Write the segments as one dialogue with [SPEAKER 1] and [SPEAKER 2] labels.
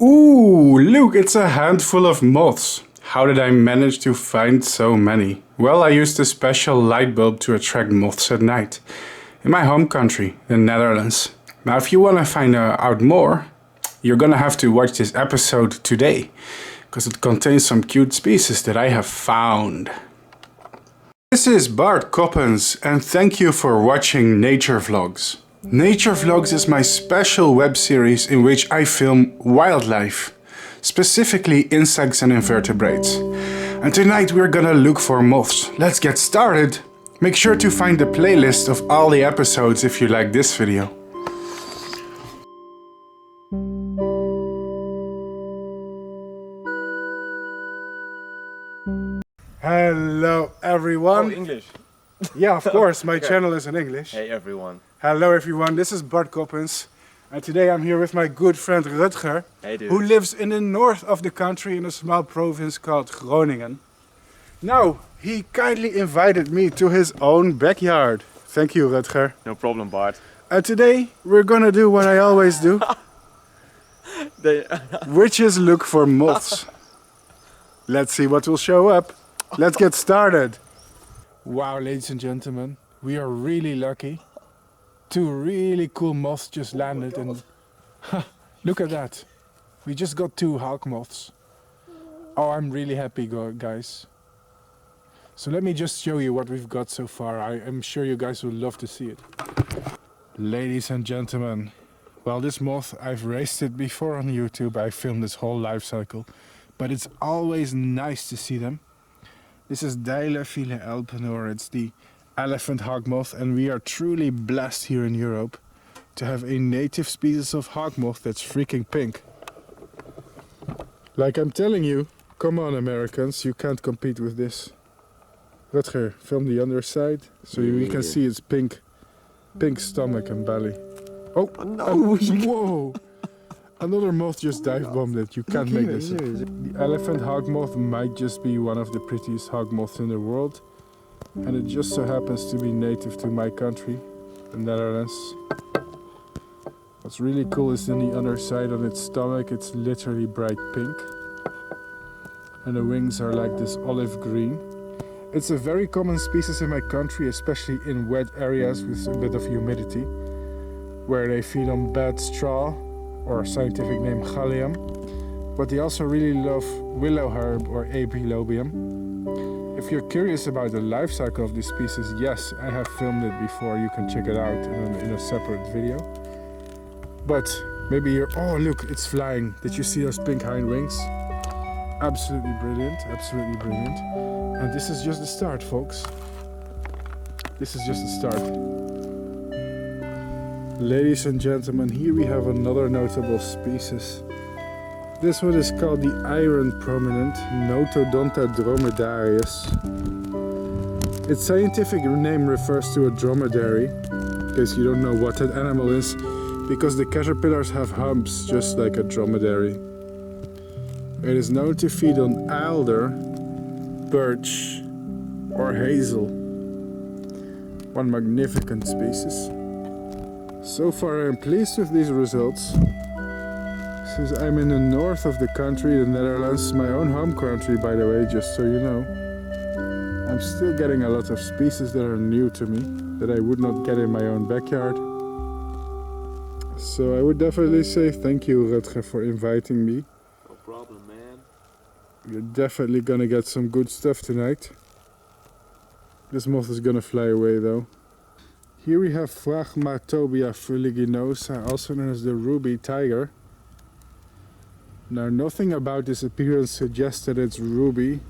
[SPEAKER 1] Ooh, look, it's a handful of moths. How did I manage to find so many? Well, I used a special light bulb to attract moths at night. In my home country, the Netherlands. Now, if you want to find out more, you're gonna have to watch this episode today, because it contains some cute species that I have found. This is Bart Coppens, and thank you for watching Nature Vlogs. Nature Vlogs is my special web series in which I film wildlife, specifically insects and invertebrates. And tonight we're gonna look for moths. Let's get started! Make sure to find the playlist of all the episodes if you like this video. Hello everyone!
[SPEAKER 2] Oh, English.
[SPEAKER 1] Yeah, of course, my
[SPEAKER 2] Okay.
[SPEAKER 1] channel is in English.
[SPEAKER 2] Hey everyone.
[SPEAKER 1] Hello everyone, this is Bart Coppens. And today I'm here with my good friend Rutger,
[SPEAKER 2] Hey dude.
[SPEAKER 1] who lives in the north of the country in a small province called Groningen. Now, he kindly invited me to his own backyard. Thank you, Rutger.
[SPEAKER 2] No problem, Bart.
[SPEAKER 1] And today we're gonna do what I always do, which is look for moths. Let's see what will show up. Let's get started. Wow, ladies and gentlemen, we are really lucky. Two really cool moths just landed and look at that. We just got two hawk-moths. Oh, I'm really happy, guys. So let me just show you what we've got so far. I am sure you guys will love to see it. Ladies and gentlemen, well, this moth, I've raised it before on YouTube. I filmed this whole life cycle, but it's always nice to see them. This is Deilephile elpenor. It's the elephant hawk-moth, and we are truly blessed here in Europe to have a native species of hawk-moth that's freaking pink. Like I'm telling you, come on Americans, you can't compete with this. Rutger, film the underside so you can see its pink stomach and belly. Oh, no! Whoa! Another moth just dive bombed it. You can't make this up. The elephant hawk-moth might just be one of the prettiest hawk-moths in the world. And it just so happens to be native to my country, the Netherlands. What's really cool is in the underside on its stomach, it's literally bright pink. And the wings are like this olive green. It's a very common species in my country, especially in wet areas with a bit of humidity, where they feed on bad straw, or scientific name Gallium. But they also really love willow herb or Epilobium. If you're curious about the life cycle of this species, yes, I have filmed it before. You can check it out in a separate video. But maybe you're, oh look, it's flying. Did you see those pink hind wings? Absolutely brilliant, absolutely brilliant. And this is just the start, folks. This is just the start. Ladies and gentlemen, here we have another notable species. This one is called the iron prominent Notodonta dromedarius. Its scientific name refers to a dromedary, in case you don't know what that animal is, because the caterpillars have humps just like a dromedary. It is known to feed on alder, birch or hazel. One magnificent species. So far I am pleased with these results. Since I'm in the north of the country, the Netherlands, my own home country by the way, just so you know, I'm still getting a lot of species that are new to me, that I would not get in my own backyard. So I would definitely say thank you, Rutger, for inviting me.
[SPEAKER 2] No problem, man.
[SPEAKER 1] You're definitely gonna get some good stuff tonight. This moth is gonna fly away though. Here we have Phragmatobia fuliginosa, also known as the ruby tiger. Now nothing about this appearance suggests that it's ruby,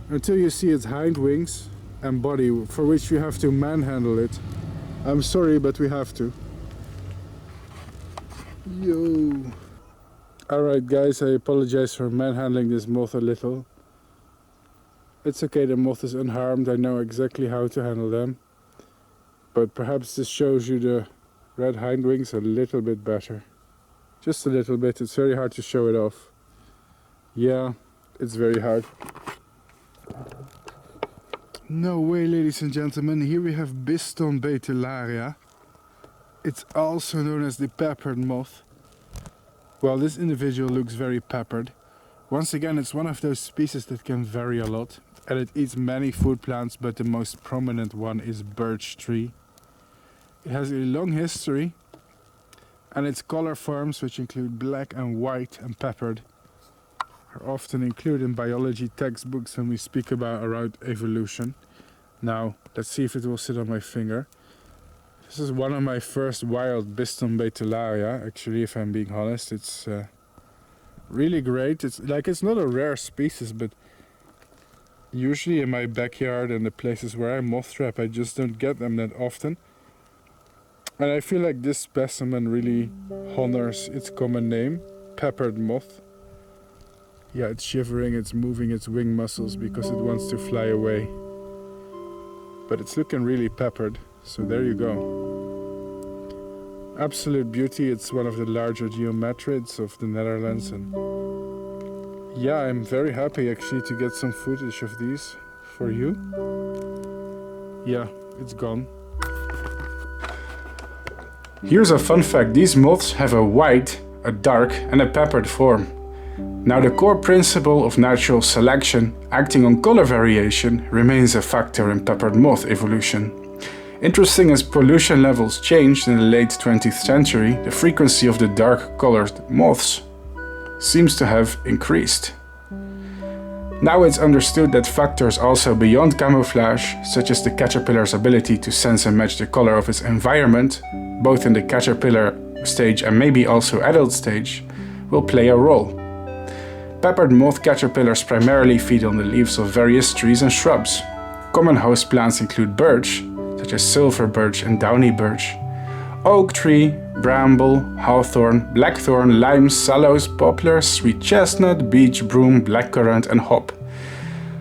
[SPEAKER 1] until you see its hind wings and body, for which you have to manhandle it. I'm sorry, but we have to. Yo! Alright guys, I apologize for manhandling this moth a little. It's okay, the moth is unharmed, I know exactly how to handle them. But perhaps this shows you the red hind wings a little bit better. Just a little bit, it's very hard to show it off. Yeah, it's very hard. No way, ladies and gentlemen, here we have Biston betellaria. It's also known as the peppered moth. Well, this individual looks very peppered. Once again, it's one of those species that can vary a lot, and it eats many food plants, but the most prominent one is birch tree. It has a long history, and its color forms, which include black and white and peppered, are often included in biology textbooks when we speak about around evolution. Now, let's see if it will sit on my finger. This is one of my first wild Biston betullaria, actually, if I'm being honest. It's really great. It's not a rare species, but usually in my backyard and the places where I moth trap, I just don't get them that often. And I feel like this specimen really honors its common name, peppered moth. Yeah, it's shivering, it's moving its wing muscles because it wants to fly away. But it's looking really peppered, so there you go. Absolute beauty. It's one of the larger geometrids of the Netherlands, and yeah, I'm very happy actually to get some footage of these for you. Yeah, it's gone. Here's a fun fact. These moths have a white, a dark and a peppered form. Now the core principle of natural selection, acting on color variation, remains a factor in peppered moth evolution. Interesting, as pollution levels changed in the late 20th century, the frequency of the dark-colored moths seems to have increased. Now it's understood that factors also beyond camouflage, such as the caterpillar's ability to sense and match the color of its environment, both in the caterpillar stage and maybe also adult stage, will play a role. Peppered moth caterpillars primarily feed on the leaves of various trees and shrubs. Common host plants include birch, such as silver birch and downy birch, oak tree, bramble, hawthorn, blackthorn, lime, sallows, poplar, sweet chestnut, beech, broom, blackcurrant and hop.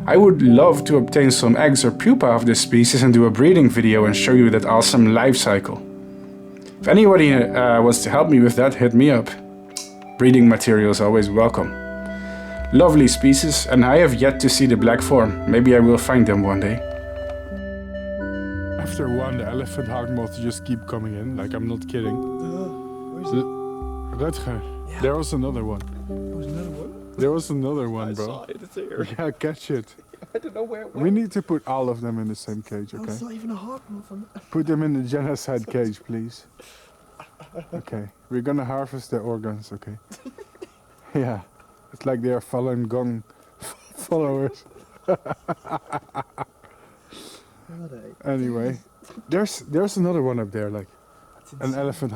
[SPEAKER 1] I would love to obtain some eggs or pupa of this species and do a breeding video and show you that awesome life cycle. If anybody wants to help me with that, hit me up. Breeding material is always welcome. Lovely species, and I have yet to see the black form. Maybe I will find them one day. After one, the elephant hawk-moths just keep coming in, like I'm not kidding.
[SPEAKER 3] Where's it?
[SPEAKER 1] Rutger,
[SPEAKER 3] Yeah.
[SPEAKER 1] there was another one.
[SPEAKER 3] There was another one?
[SPEAKER 1] There was another one,
[SPEAKER 3] I
[SPEAKER 1] bro.
[SPEAKER 3] saw it, it's there.
[SPEAKER 1] Yeah, catch it.
[SPEAKER 3] I don't know where it
[SPEAKER 1] We
[SPEAKER 3] went.
[SPEAKER 1] need to put all of them in the same cage,
[SPEAKER 3] Oh,
[SPEAKER 1] okay?
[SPEAKER 3] it's not even a hawk-moth on the...
[SPEAKER 1] Put them in the genocide cage, please. Okay, we're gonna harvest their organs, okay? Yeah, it's like they are Falun Gong followers. Anyway, there's another one up there, like an elephant.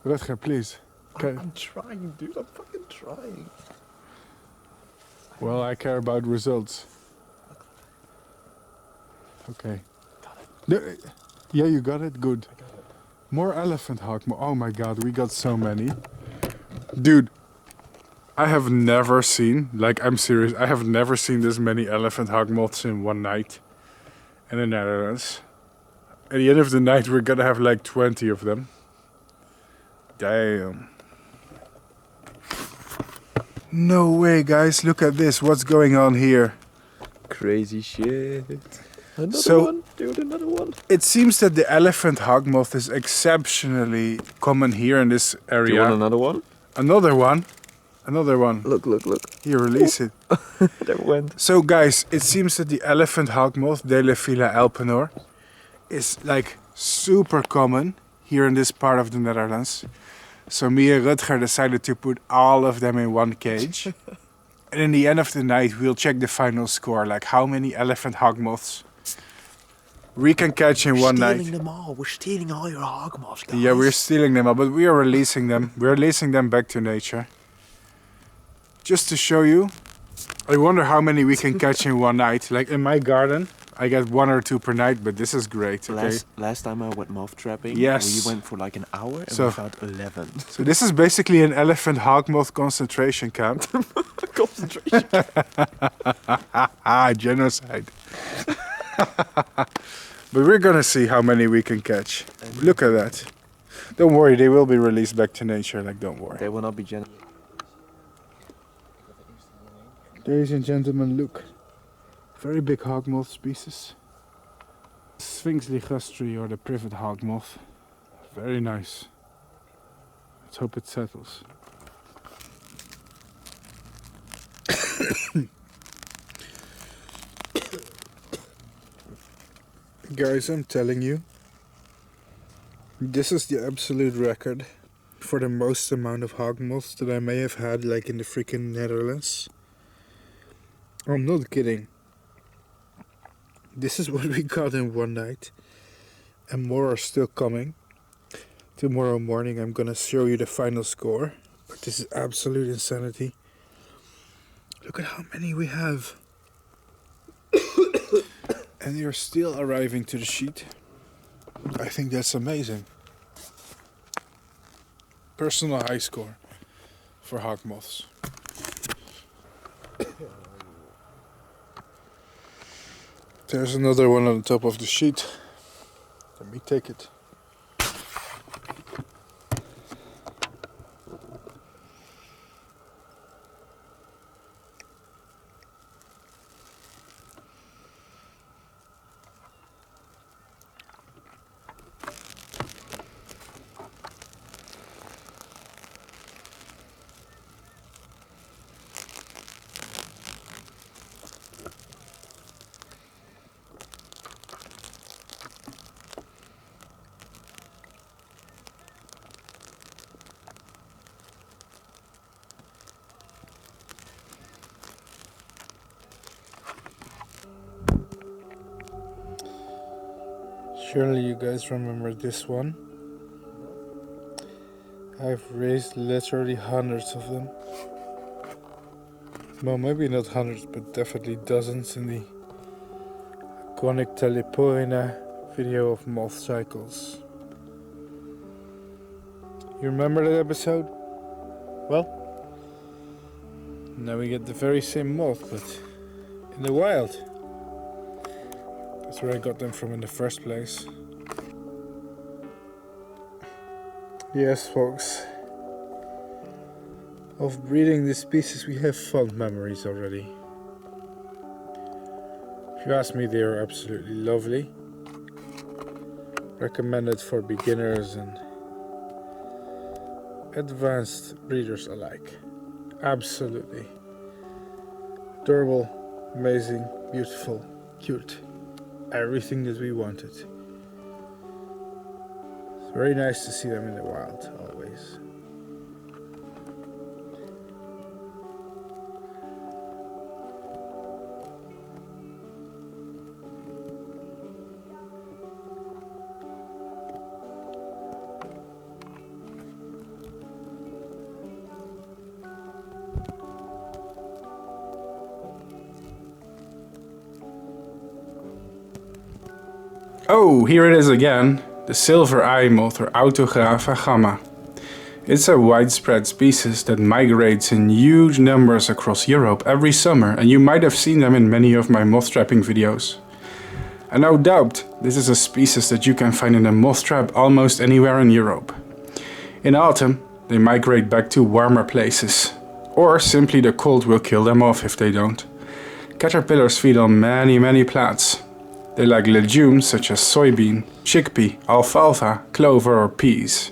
[SPEAKER 1] Rutger, please. Okay.
[SPEAKER 3] I'm trying, dude. I'm fucking trying.
[SPEAKER 1] Well, I care about results. Okay. Yeah, you got it? Good.
[SPEAKER 3] I got it.
[SPEAKER 1] More elephant hawk. Oh my god, we got so many. Dude, I have never seen, like I'm serious, I have never seen this many elephant hawk moths in one night in the Netherlands. At the end of the night we're gonna have like 20 of them. Damn. No way, guys, look at this. What's going on here?
[SPEAKER 3] Crazy shit. Another
[SPEAKER 1] So-
[SPEAKER 3] one, dude, another one.
[SPEAKER 1] It seems that the elephant hawk-moth is exceptionally common here in this area.
[SPEAKER 3] Do you want another one?
[SPEAKER 1] Another one. Another one.
[SPEAKER 3] Look, look, look.
[SPEAKER 1] Here, release it.
[SPEAKER 3] There went.
[SPEAKER 1] So guys, it seems that the elephant hawk-moth, Delephila alpenor, is like super common here in this part of the Netherlands. So me and Rutger decided to put all of them in one cage. And in the end of the night, we'll check the final score, like how many elephant hawk-moths we can catch in one night.
[SPEAKER 3] We're stealing them all. We're stealing all your hawk-moths, guys.
[SPEAKER 1] Yeah, we're stealing them all, but we are releasing them. We're releasing them back to nature. Just to show you, I wonder how many we can catch in one night. Like in my garden, I get 1 or 2 per night, but this is great, okay?
[SPEAKER 3] Last time I went moth trapping,
[SPEAKER 1] Yes.
[SPEAKER 3] we went for like an hour and
[SPEAKER 1] So-
[SPEAKER 3] we found 11.
[SPEAKER 1] So this is basically an elephant hawk-moth concentration camp.
[SPEAKER 3] Concentration.
[SPEAKER 1] Genocide. But we're gonna see how many we can catch. Look at that. Don't worry, they will be released back to nature, like don't worry.
[SPEAKER 3] They will not be gentle.
[SPEAKER 1] Ladies and gentlemen, look. Very big hawk-moth species. Sphinx ligustri, or the privet hawk-moth. Very nice. Let's hope it settles. Guys, I'm telling you, this is the absolute record for the most amount of hawk-moths that I may have had, like in the freaking Netherlands. I'm not kidding. This is what we got in one night, and more are still coming. Tomorrow morning I'm gonna show you the final score, but this is absolute insanity. Look at how many we have. And they are still arriving to the sheet. I think that's amazing. Personal high score for hawk-moths. There's another one on the top of the sheet. Let me take it. Surely you guys remember this one. I've raised literally hundreds of them. Well, maybe not hundreds, but definitely dozens in the iconic Teleporina video of moth cycles. You remember that episode? Well, now we get the very same moth, but in the wild. That's where I got them from in the first place. Yes, folks. Of breeding this species we have fond memories already. If you ask me, they are absolutely lovely. Recommended for beginners and advanced breeders alike. Absolutely. Adorable, amazing, beautiful, cute. Everything that we wanted. It's very nice to see them in the wild, always.
[SPEAKER 4] Oh, here it is again, the silver eye moth or Autographa gamma. It's a widespread species that migrates in huge numbers across Europe every summer, and you might have seen them in many of my moth trapping videos. And no doubt, this is a species that you can find in a moth trap almost anywhere in Europe. In autumn, they migrate back to warmer places, or simply the cold will kill them off if they don't. Caterpillars feed on many plants. They like legumes such as soybean, chickpea, alfalfa, clover or peas.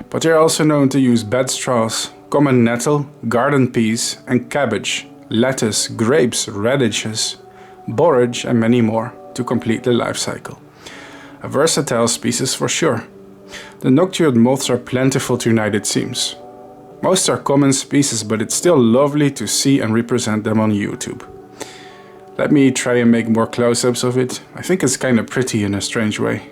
[SPEAKER 4] But they're also known to use bed straws, common nettle, garden peas and cabbage, lettuce, grapes, radishes, borage and many more to complete their life cycle. A versatile species for sure. The noctuid moths are plentiful to unite, it seems. Most are common species, but it's still lovely to see and represent them on YouTube. Let me try and make more close-ups of it. I think it's kind of pretty in a strange way.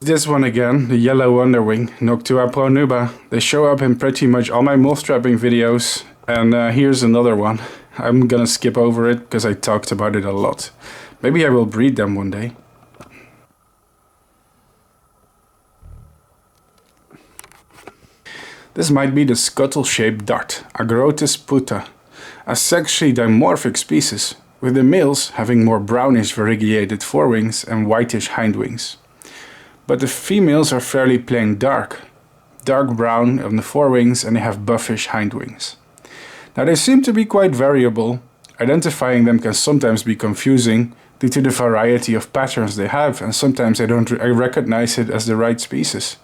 [SPEAKER 4] This one again, the yellow underwing, Noctua pronuba. They show up in pretty much all my moth trapping videos. And here's another one. I'm gonna skip over it because I talked about it a lot. Maybe I will breed them one day. This might be the scuttle-shaped dart, Agrotis puta, a sexually dimorphic species with the males having more brownish variegated forewings and whitish hindwings. But the females are fairly plain dark brown on the forewings, and they have buffish hindwings. Now they seem to be quite variable. Identifying them can sometimes be confusing due to the variety of patterns they have, and sometimes I don't recognize it as the right species.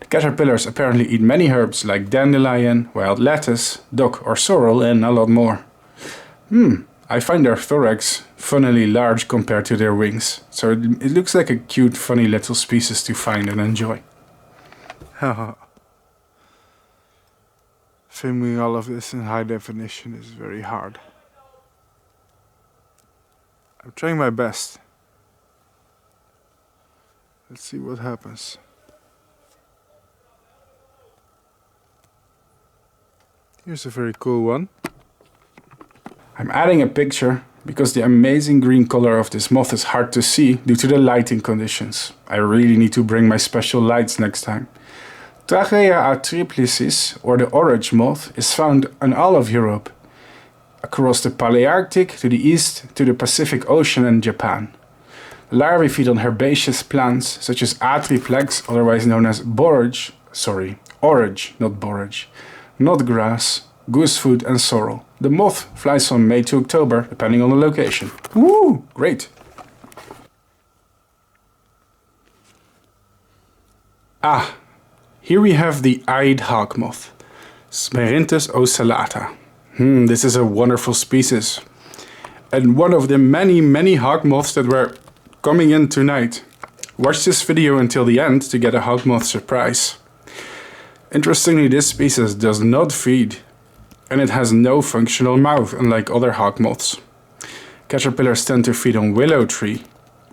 [SPEAKER 4] The caterpillars apparently eat many herbs like dandelion, wild lettuce, dock or sorrel, and a lot more. I find their thorax funnily large compared to their wings, so it looks like a cute, funny little species to find and enjoy. Haha. Filming all of this in high definition is very hard. I'm trying my best. Let's see what happens. Here's a very cool one. I'm adding a picture because the amazing green color of this moth is hard to see due to the lighting conditions. I really need to bring my special lights next time. Trachea atriplicis, or the orange moth, is found in all of Europe, across the Palearctic to the east to the Pacific Ocean and Japan. The larvae feed on herbaceous plants such as atriplex, otherwise known as borage, not borage, knotgrass, goosefoot and sorrel. The moth flies from May to October, depending on the location. Woo! Great! Here we have the eyed hawk-moth, Smerinthus ocellata. This is a wonderful species, and one of the many hawk-moths that were coming in tonight. Watch this video until the end to get a hawk-moth surprise. Interestingly, this species does not feed, and it has no functional mouth, unlike other hawk-moths. Caterpillars tend to feed on willow tree,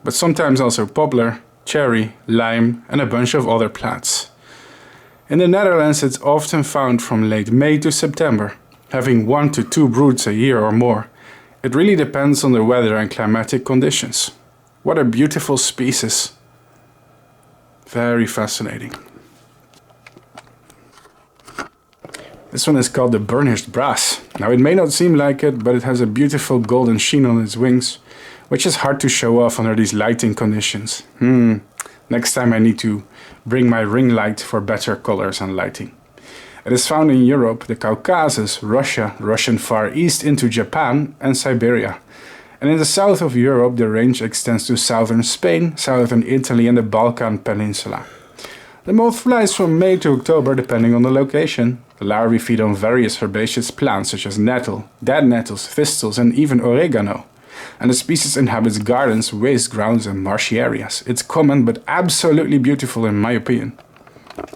[SPEAKER 4] but sometimes also poplar, cherry, lime, and a bunch of other plants. In the Netherlands, it's often found from late May to September, having 1 to 2 broods a year or more. It really depends on the weather and climatic conditions. What a beautiful species. Very fascinating. This one is called the burnished brass. Now it may not seem like it, but it has a beautiful golden sheen on its wings, which is hard to show off under these lighting conditions. Next time I need to bring my ring light for better colors and lighting. It is found in Europe, the Caucasus, Russia, Russian Far East into Japan and Siberia. And in the south of Europe the range extends to southern Spain, southern Italy and the Balkan Peninsula. The moth flies from May to October depending on the location. The larvae feed on various herbaceous plants such as nettle, dead nettles, thistles and even oregano. And the species inhabits gardens, waste grounds and marshy areas. It's common but absolutely beautiful in my opinion.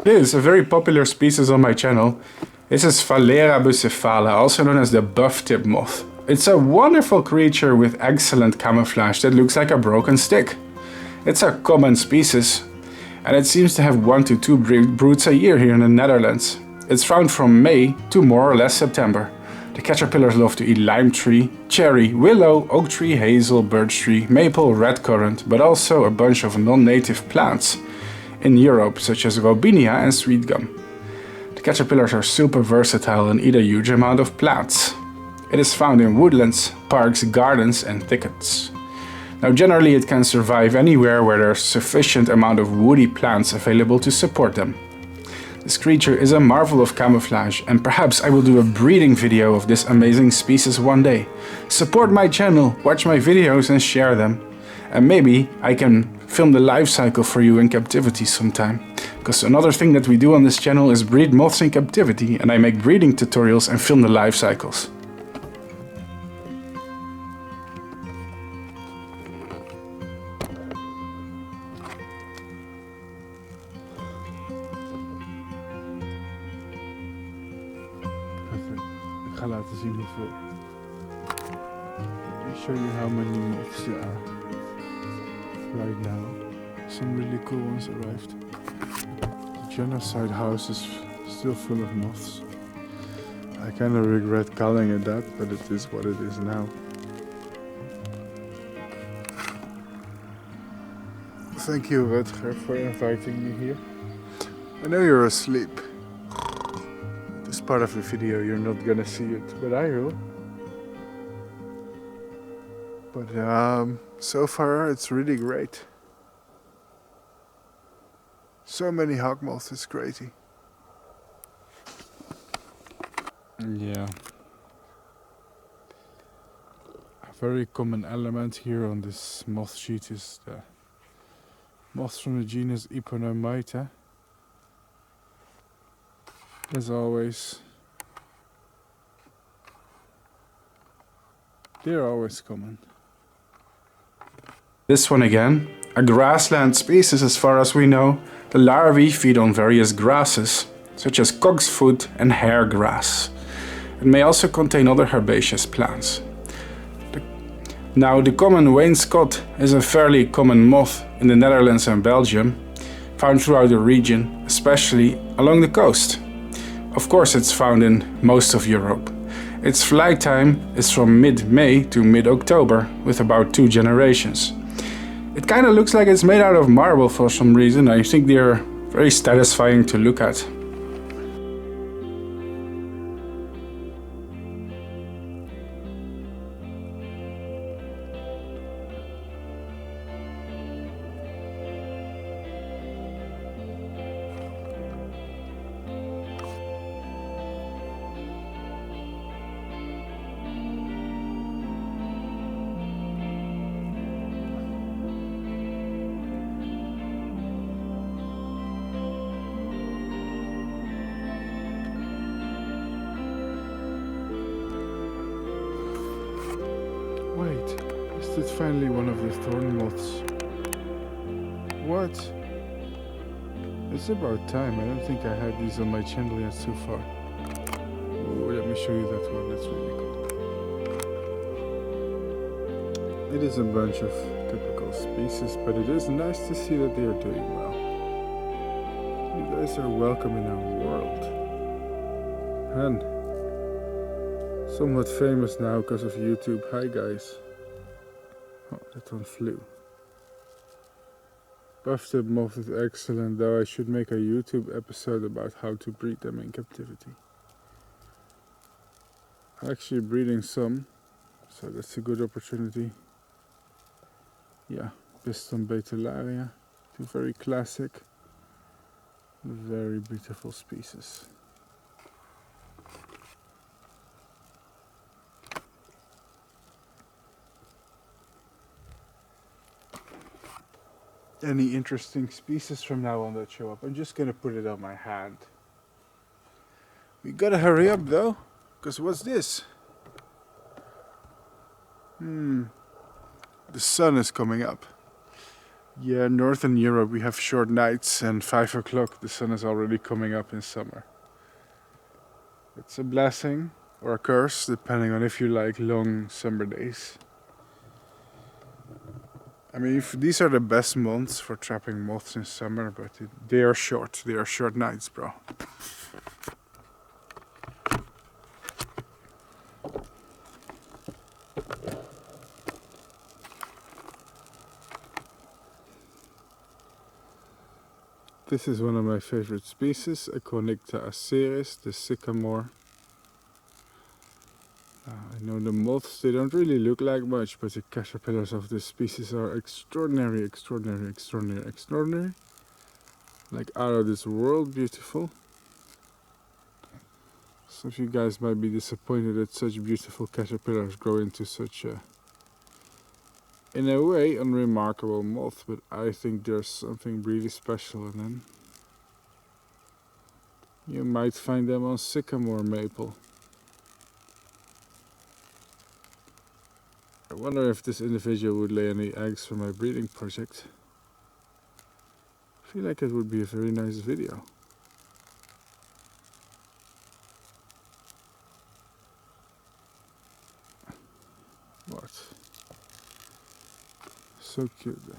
[SPEAKER 4] This is a very popular species on my channel. This is Phalera bucephala, also known as the buff-tip moth. It's a wonderful creature with excellent camouflage that looks like a broken stick. It's a common species, and it seems to have 1 to 2 broods a year here in the Netherlands. It's found from May to more or less September. The caterpillars love to eat lime tree, cherry, willow, oak tree, hazel, birch tree, maple, red currant, but also a bunch of non-native plants in Europe such as robinia and sweet gum. The caterpillars are super versatile and eat a huge amount of plants. It is found in woodlands, parks, gardens and thickets. Now generally it can survive anywhere where there's sufficient amount of woody plants available to support them. This creature is a marvel of camouflage, and perhaps I will do a breeding video of this amazing species one day. Support my channel, watch my videos and share them. And maybe I can film the life cycle for you in captivity sometime. Because another thing that we do on this channel is breed moths in captivity, and I make breeding tutorials and film the life cycles. Ik ga laten zien hoeveel. Let me show you how many moths there are right now. Some really cool ones arrived. The genocide house is still full of moths. I kind of regret calling it that, but it is what it is now. Thank you, Rutger, for inviting me here. I know you're asleep. This part of the video you're not gonna see it, but I will.
[SPEAKER 1] But so far it's really great. So many hawk-moths, it's crazy. Yeah. A very common element here on this moth sheet is the moths from the genus Eponomyta. As always, they're always common.
[SPEAKER 4] This one again, a grassland species as far as we know. The larvae feed on various grasses, such as cog's foot and hair grass. It may also contain other herbaceous plants. Now the common wainscot is a fairly common moth in the Netherlands and Belgium, found throughout the region, especially along the coast. Of course it's found in most of Europe. Its flight time is from mid-May to mid-October, with about 2 generations. It kind of looks like it's made out of marble for some reason. I think they're very satisfying to look at.
[SPEAKER 1] Wait, is this finally one of the thorn moths? What? It's about time. I don't think I had these on my channel yet so far. Oh, let me show you that one. That's really cool. It is a bunch of typical species, but it is nice to see that they are doing well. You guys are welcome in our world. And somewhat famous now because of YouTube. Hi guys. Oh, that one flew. Buff-tip moth is excellent, though I should make a YouTube episode about how to breed them in captivity. I'm actually breeding some, so that's a good opportunity. Yeah, Piston Betullaria, two very classic, very beautiful species. Any interesting species from now on that show up? I'm just gonna put it on my hand. We gotta hurry up though, because what's this? The sun is coming up. Yeah, Northern Europe we have short nights, and 5 o'clock the sun is already coming up in summer. It's a blessing or a curse, depending on if you like long summer days. I mean, these are the best months for trapping moths in summer, but they are short. They are short nights, bro. This is one of my favorite species, Aconicta aceris, the sycamore. I know the moths, they don't really look like much, but the caterpillars of this species are extraordinary, extraordinary, extraordinary, extraordinary. Like out of this world beautiful. Some of you guys might be disappointed that such beautiful caterpillars grow into such a, in a way, unremarkable moth, but I think there's something really special in them. You might find them on sycamore maple. I wonder if this individual would lay any eggs for my breeding project. I feel like it would be a very nice video. What? So cute though.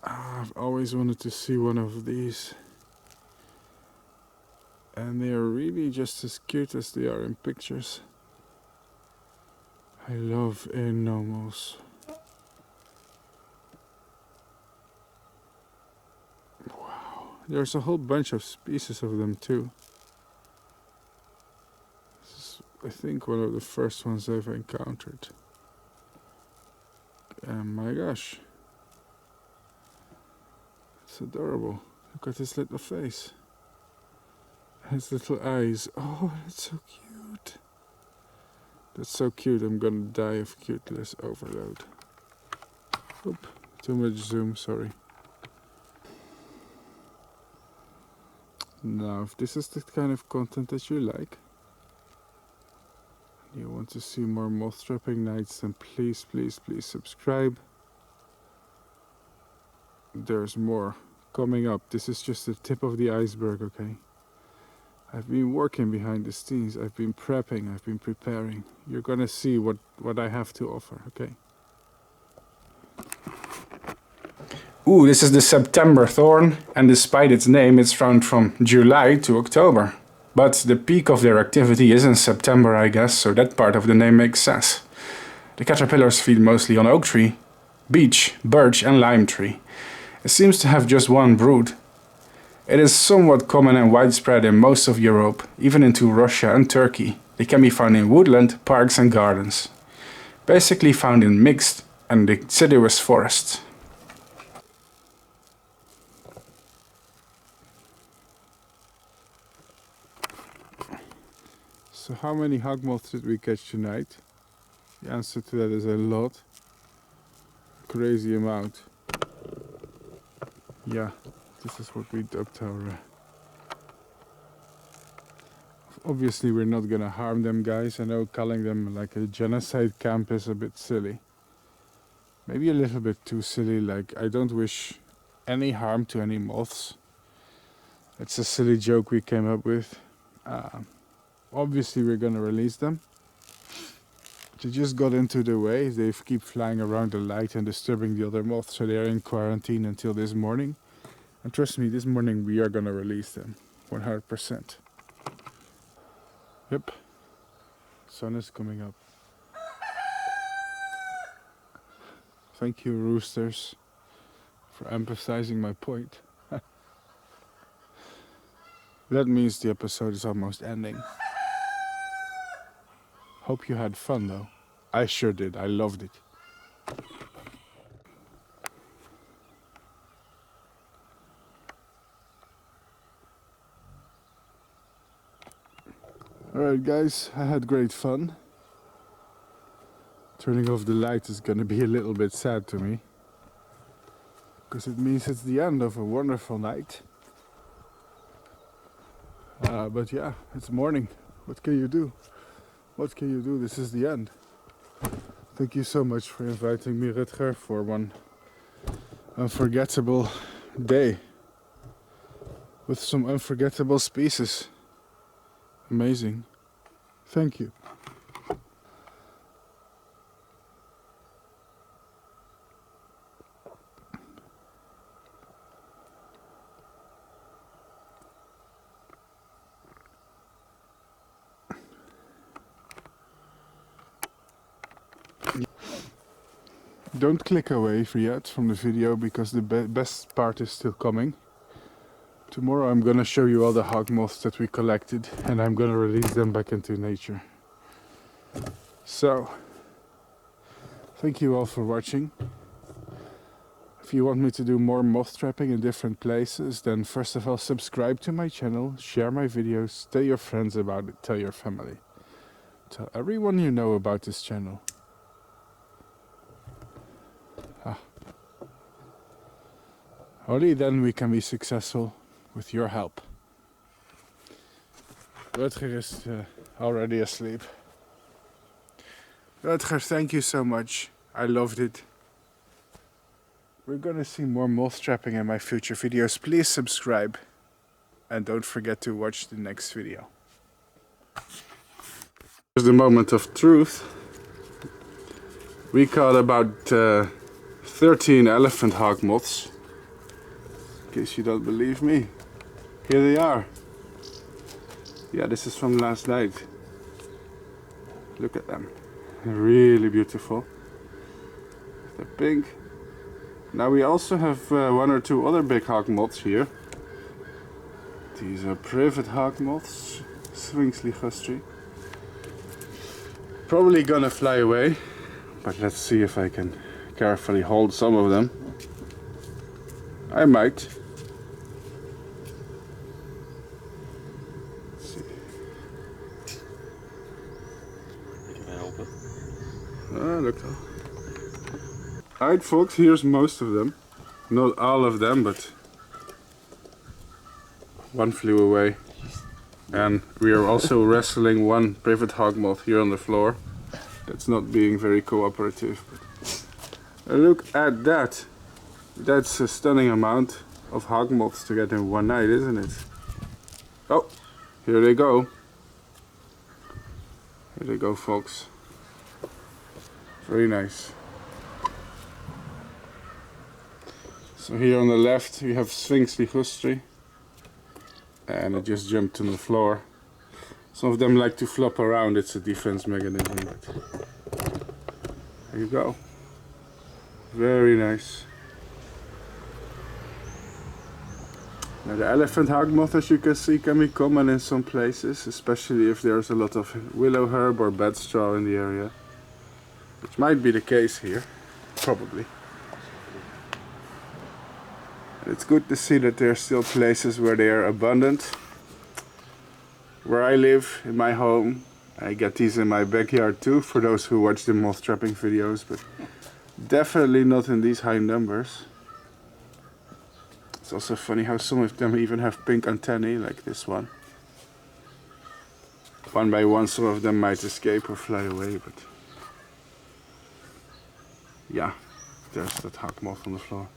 [SPEAKER 1] I've always wanted to see one of these. And they are really just as cute as they are in pictures. I love entomologists. Wow, There's a whole bunch of species of them too. This is, I think, one of the first ones I've encountered. And my gosh, it's adorable. Look at his little face. His little eyes. Oh, it's so cute. That's so cute. I'm gonna die of cuteness overload. Oop, too much zoom, sorry. Now, if this is the kind of content that you like, and you want to see more moth trapping nights, then please, please, please subscribe. There's more coming up. This is just the tip of the iceberg, okay? I've been working behind the scenes. I've been prepping. I've been preparing. You're gonna see what I have to offer, okay?
[SPEAKER 4] Ooh, this is the September thorn, and despite its name, it's found from July to October. But the peak of their activity is in September, I guess, so that part of the name makes sense. The caterpillars feed mostly on oak tree, beech, birch and lime tree. It seems to have just one brood. It is somewhat common and widespread in most of Europe, even into Russia and Turkey. They can be found in woodland, parks and gardens. Basically found in mixed and deciduous forests.
[SPEAKER 1] So how many hawk-moths did we catch tonight? The answer to that is a lot. A crazy amount. Yeah, this is what we dubbed our... Obviously we're not gonna harm them, guys. I know calling them like a genocide camp is a bit silly. Maybe a little bit too silly, like I don't wish any harm to any moths. It's a silly joke we came up with. Obviously we're gonna release them. They just got into the way. They keep flying around the light and disturbing the other moths, so they're in quarantine until this morning. And trust me, this morning we are gonna release them, 100%. Yep, sun is coming up. Thank you, roosters, for emphasizing my point. That means the episode is almost ending. Hope you had fun though. I sure did, I loved it. Alright guys, I had great fun. Turning off the light is gonna be a little bit sad to me, because it means it's the end of a wonderful night. But yeah, it's morning. What can you do? What can you do? This is the end. Thank you so much for inviting me, Rutger, for one unforgettable day with some unforgettable species. Amazing. Thank you. Don't click away yet from the video, because the best part is still coming. Tomorrow I'm gonna show you all the hawk-moths that we collected, and I'm gonna release them back into nature. So, thank you all for watching. If you want me to do more moth trapping in different places, then first of all subscribe to my channel, share my videos, tell your friends about it, tell your family. Tell everyone you know about this channel. Only then we can be successful with your help. Rutger is already asleep. Rutger, thank you so much. I loved it. We're gonna see more moth trapping in my future videos. Please subscribe. And don't forget to watch the next video. Here's the moment of truth. We caught about 13 elephant hawk-moths. In case you don't believe me, here they are. Yeah, this is from last night. Look at them. They're really beautiful. They're pink. Now we also have one or two other big hawk-moths here. These are privet hawk-moths, Sphinx ligustri. Probably gonna fly away, but let's see if I can carefully hold some of them. I might. Let's see.
[SPEAKER 2] Can I help it?
[SPEAKER 1] Ah, look. Alright folks, here's most of them. Not all of them, but one flew away. And we are also wrestling one privet hawk-moth here on the floor. That's not being very cooperative. But look at that. That's a stunning amount of hawk-moths to get in one night, isn't it? Oh, here they go. Here they go, folks. Very nice. So here on the left we have Sphinx ligustri. And it just jumped on the floor. Some of them like to flop around, it's a defense mechanism. But there you go. Very nice. Now the elephant hawk-moth, as you can see, can be common in some places, especially if there's a lot of willow herb or bed straw in the area. Which might be the case here, probably. It's good to see that there are still places where they are abundant. Where I live, in my home, I get these in my backyard too, for those who watch the moth trapping videos, but definitely not in these high numbers. It's also funny how some of them even have pink antennae, like this one. One by one, some of them might escape or fly away, but yeah, there's that hawk-moth on the floor.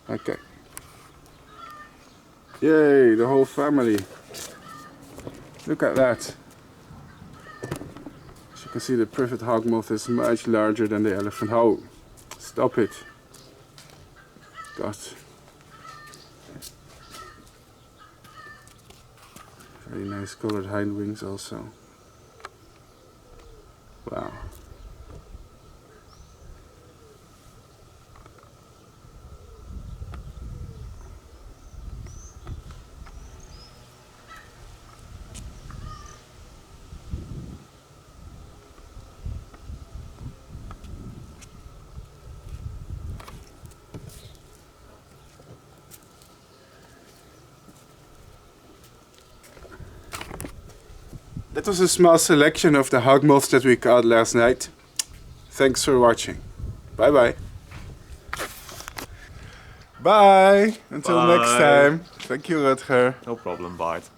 [SPEAKER 1] Okay. Yay, the whole family. Look at that. As you can see, the privet hawk-moth is much larger than the elephant. Oh, stop it. God. Very nice colored hind wings also. Wow. That was a small selection of the hawk-moths that we caught last night. Thanks for watching. Bye bye. Bye. Until next
[SPEAKER 2] Bye.
[SPEAKER 1] time. Thank you, Rutger.
[SPEAKER 2] No problem, Bart.